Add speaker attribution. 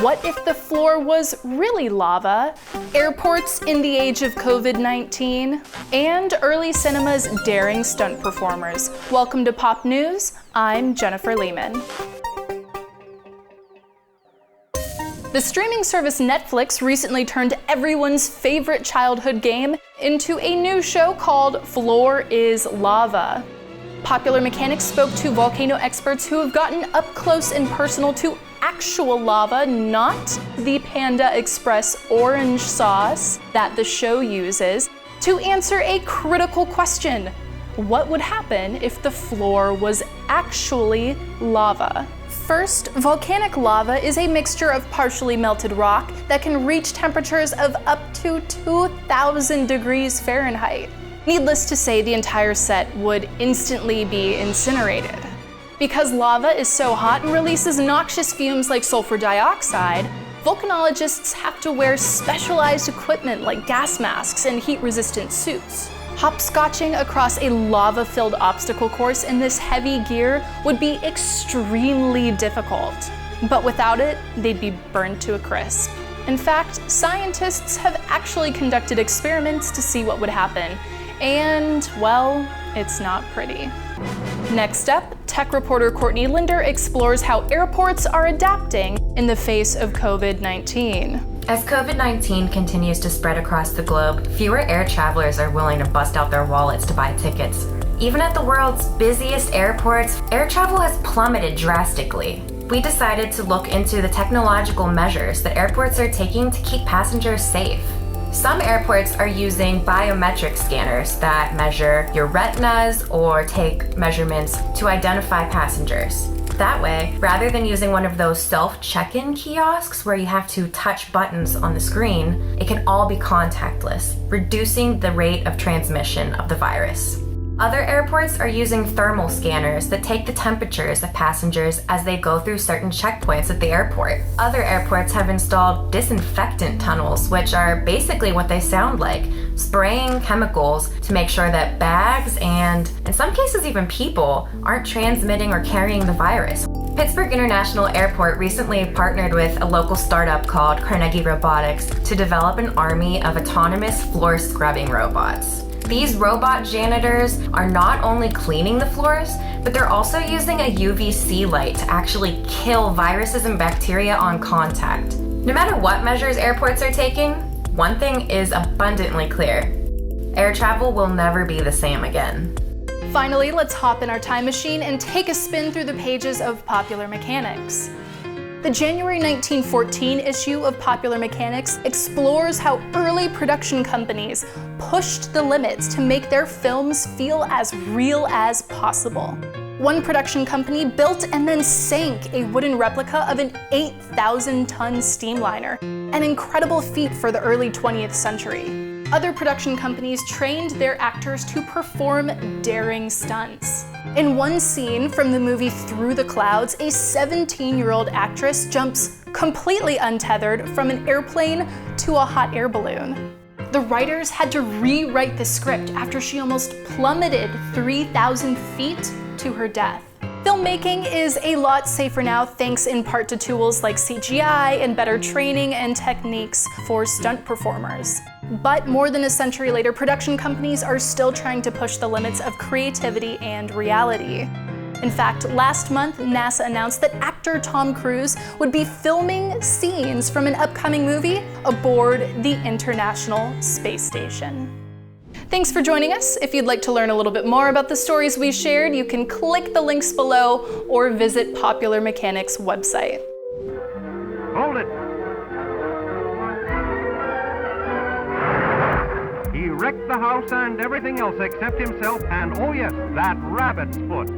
Speaker 1: What if the floor was really lava? Airports in the age of COVID-19? And early cinema's daring stunt performers. Welcome to Pop News. I'm Jennifer Lehman. The streaming service Netflix recently turned everyone's favorite childhood game into a new show called Floor is Lava. Popular Mechanics spoke to volcano experts who have gotten up close and personal to actual lava, not the Panda Express orange sauce that the show uses, to answer a critical question. What would happen if the floor was actually lava? First, volcanic lava is a mixture of partially melted rock that can reach temperatures of up to 2,000 degrees Fahrenheit. Needless to say, the entire set would instantly be incinerated. Because lava is so hot and releases noxious fumes like sulfur dioxide, volcanologists have to wear specialized equipment like gas masks and heat-resistant suits. Hopscotching across a lava-filled obstacle course in this heavy gear would be extremely difficult. But without it, they'd be burned to a crisp. In fact, scientists have actually conducted experiments to see what would happen. And, well, it's not pretty. Next up, tech reporter Courtney Linder explores how airports are adapting in the face of COVID-19.
Speaker 2: As COVID-19 continues to spread across the globe, fewer air travelers are willing to bust out their wallets to buy tickets. Even at the world's busiest airports, air travel has plummeted drastically. We decided to look into the technological measures that airports are taking to keep passengers safe. Some airports are using biometric scanners that measure your retinas or take measurements to identify passengers. That way, rather than using one of those self-check-in kiosks where you have to touch buttons on the screen, it can all be contactless, reducing the rate of transmission of the virus. Other airports are using thermal scanners that take the temperatures of passengers as they go through certain checkpoints at the airport. Other airports have installed disinfectant tunnels, which are basically what they sound like, spraying chemicals to make sure that bags and, in some cases even people, aren't transmitting or carrying the virus. Pittsburgh International Airport recently partnered with a local startup called Carnegie Robotics to develop an army of autonomous floor scrubbing robots. These robot janitors are not only cleaning the floors, but they're also using a UVC light to actually kill viruses and bacteria on contact. No matter what measures airports are taking, one thing is abundantly clear. Air travel will never be the same again.
Speaker 1: Finally, let's hop in our time machine and take a spin through the pages of Popular Mechanics. The January 1914 issue of Popular Mechanics explores how early production companies pushed the limits to make their films feel as real as possible. One production company built and then sank a wooden replica of an 8,000-ton steamliner, an incredible feat for the early 20th century. Other production companies trained their actors to perform daring stunts. In one scene from the movie Through the Clouds, a 17-year-old actress jumps completely untethered from an airplane to a hot air balloon. The writers had to rewrite the script after she almost plummeted 3,000 feet to her death. Filmmaking is a lot safer now thanks in part to tools like CGI and better training and techniques for stunt performers. But more than a century later, production companies are still trying to push the limits of creativity and reality. In fact, last month, NASA announced that actor Tom Cruise would be filming scenes from an upcoming movie aboard the International Space Station. Thanks for joining us. If you'd like to learn a little bit more about the stories we shared, you can click the links below or visit Popular Mechanics' website.
Speaker 3: Hold it! He wrecked the house and everything else except himself and, oh yes, that rabbit's foot.